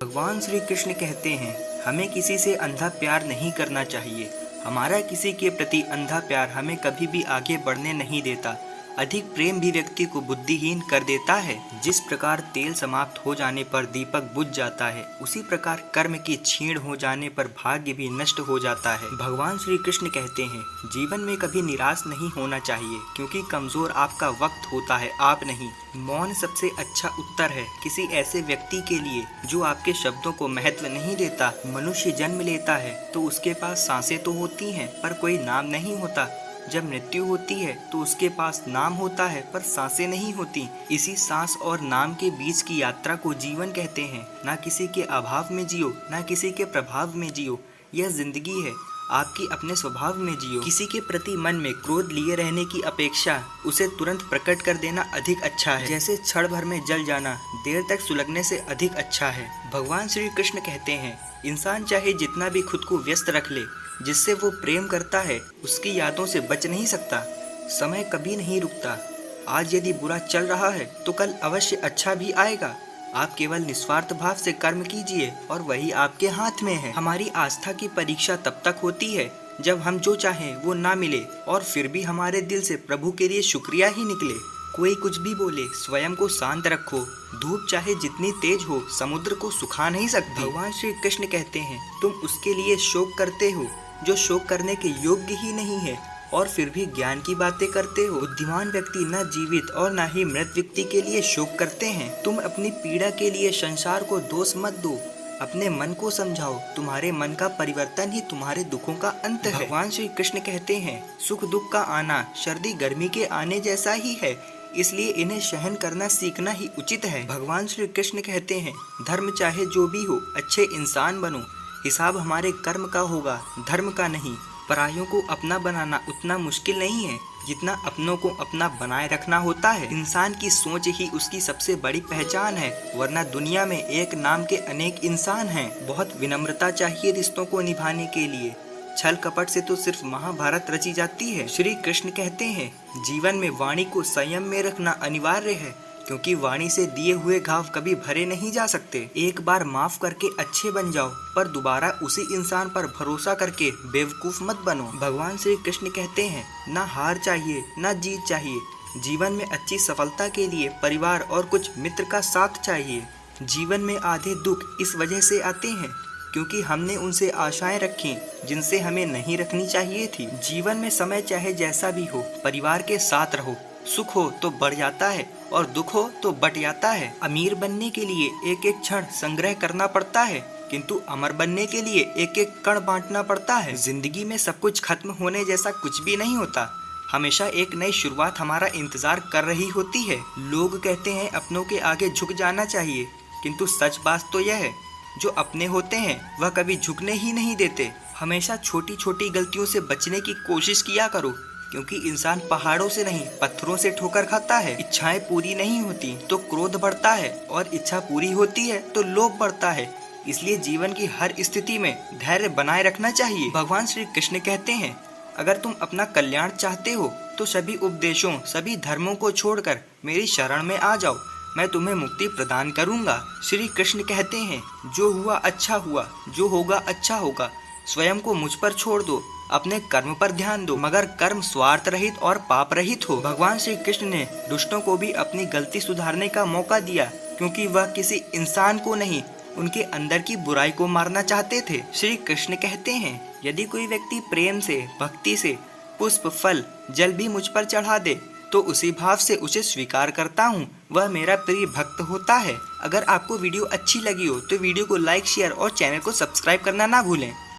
भगवान श्री कृष्ण कहते हैं हमें किसी से अंधा प्यार नहीं करना चाहिए। हमारा किसी के प्रति अंधा प्यार हमें कभी भी आगे बढ़ने नहीं देता। अधिक प्रेम भी व्यक्ति को बुद्धिहीन कर देता है। जिस प्रकार तेल समाप्त हो जाने पर दीपक बुझ जाता है, उसी प्रकार कर्म की क्षीण हो जाने पर भाग्य भी नष्ट हो जाता है। भगवान श्री कृष्ण कहते हैं जीवन में कभी निराश नहीं होना चाहिए, क्योंकि कमजोर आपका वक्त होता है, आप नहीं। मौन सबसे अच्छा उत्तर है किसी ऐसे व्यक्ति के लिए जो आपके शब्दों को महत्व नहीं देता। मनुष्य जन्म लेता है तो उसके पास सांसें तो होती हैं, पर कोई नाम नहीं होता। जब मृत्यु होती है तो उसके पास नाम होता है, पर सांसें नहीं होती। इसी सांस और नाम के बीच की यात्रा को जीवन कहते हैं। ना किसी के अभाव में जियो, ना किसी के प्रभाव में जियो। यह जिंदगी है, आपकी अपने स्वभाव में जियो। किसी के प्रति मन में क्रोध लिए रहने की अपेक्षा उसे तुरंत प्रकट कर देना अधिक अच्छा है। जैसे क्षण भर में जल जाना देर तक सुलगने से अधिक अच्छा है। भगवान श्री कृष्ण कहते हैं इंसान चाहे जितना भी खुद को व्यस्त रख ले, जिससे वो प्रेम करता है उसकी यादों से बच नहीं सकता। समय कभी नहीं रुकता। आज यदि बुरा चल रहा है तो कल अवश्य अच्छा भी आएगा। आप केवल निस्वार्थ भाव से कर्म कीजिए और वही आपके हाथ में है। हमारी आस्था की परीक्षा तब तक होती है जब हम जो चाहें वो ना मिले और फिर भी हमारे दिल से प्रभु के लिए शुक्रिया ही निकले। कोई कुछ भी बोले, स्वयं को शांत रखो। धूप चाहे जितनी तेज हो, समुद्र को सुखा नहीं सकती। भगवान श्री कृष्ण कहते हैं तुम उसके लिए शोक करते हो जो शोक करने के योग्य ही नहीं है, और फिर भी ज्ञान की बातें करते हो। बुद्धिमान व्यक्ति न जीवित और न ही मृत व्यक्ति के लिए शोक करते हैं। तुम अपनी पीड़ा के लिए संसार को दोष मत दो, अपने मन को समझाओ। तुम्हारे मन का परिवर्तन ही तुम्हारे दुखों का अंत है। भगवान श्री कृष्ण कहते हैं सुख दुख का आना सर्दी गर्मी के आने जैसा ही है, इसलिए इन्हें सहन करना सीखना ही उचित है। भगवान श्री कृष्ण कहते हैं धर्म चाहे जो भी हो, अच्छे इंसान बनो। हिसाब हमारे कर्म का होगा, धर्म का नहीं। परायों को अपना बनाना उतना मुश्किल नहीं है जितना अपनों को अपना बनाए रखना होता है। इंसान की सोच ही उसकी सबसे बड़ी पहचान है, वरना दुनिया में एक नाम के अनेक इंसान हैं। बहुत विनम्रता चाहिए रिश्तों को निभाने के लिए। छल कपट से तो सिर्फ महाभारत रची जाती है। श्री कृष्ण कहते हैं जीवन में वाणी को संयम में रखना अनिवार्य है, क्योंकि वाणी से दिए हुए घाव कभी भरे नहीं जा सकते। एक बार माफ करके अच्छे बन जाओ, पर दोबारा उसी इंसान पर भरोसा करके बेवकूफ मत बनो। भगवान श्री कृष्ण कहते हैं ना हार चाहिए ना जीत चाहिए। जीवन में अच्छी सफलता के लिए परिवार और कुछ मित्र का साथ चाहिए। जीवन में आधे दुख इस वजह से आते हैं क्योंकि हमने उनसे आशाएं रखी जिनसे हमें नहीं रखनी चाहिए थी। जीवन में समय चाहे जैसा भी हो, परिवार के साथ रहो। सुख हो तो बढ़ जाता है और दुख हो तो बट जाता है। अमीर बनने के लिए एक एक क्षण संग्रह करना पड़ता है, किंतु अमर बनने के लिए एक एक कण बांटना पड़ता है। जिंदगी में सब कुछ खत्म होने जैसा कुछ भी नहीं होता। हमेशा एक नई शुरुआत हमारा इंतजार कर रही होती है। लोग कहते हैं अपनों के आगे झुक जाना चाहिए, किंतु सच बात तो यह है जो अपने होते हैं वह कभी झुकने ही नहीं देते। हमेशा छोटी छोटी गलतियों से बचने की कोशिश किया करो, क्योंकि इंसान पहाड़ों से नहीं पत्थरों से ठोकर खाता है। इच्छाएं पूरी नहीं होती तो क्रोध बढ़ता है, और इच्छा पूरी होती है तो लोभ बढ़ता है। इसलिए जीवन की हर स्थिति में धैर्य बनाए रखना चाहिए। भगवान श्री कृष्ण कहते हैं अगर तुम अपना कल्याण चाहते हो तो सभी उपदेशों सभी धर्मों को छोड़कर मेरी शरण में आ जाओ, मैं तुम्हें मुक्ति प्रदान करूंगा। श्री कृष्ण कहते हैं जो हुआ अच्छा हुआ, जो होगा अच्छा होगा। स्वयं को मुझ पर छोड़ दो, अपने कर्म पर ध्यान दो, मगर कर्म स्वार्थ रहित और पाप रहित हो। भगवान श्री कृष्ण ने दुष्टों को भी अपनी गलती सुधारने का मौका दिया, क्योंकि वह किसी इंसान को नहीं उनके अंदर की बुराई को मारना चाहते थे। श्री कृष्ण कहते हैं यदि कोई व्यक्ति प्रेम से भक्ति से पुष्प फल जल भी मुझ पर चढ़ा दे तो उसी भाव से उसे स्वीकार करता हूँ, वह मेरा प्रिय भक्त होता है। अगर आपको वीडियो अच्छी लगी हो तो वीडियो को लाइक शेयर और चैनल को सब्सक्राइब करना ना भूलें।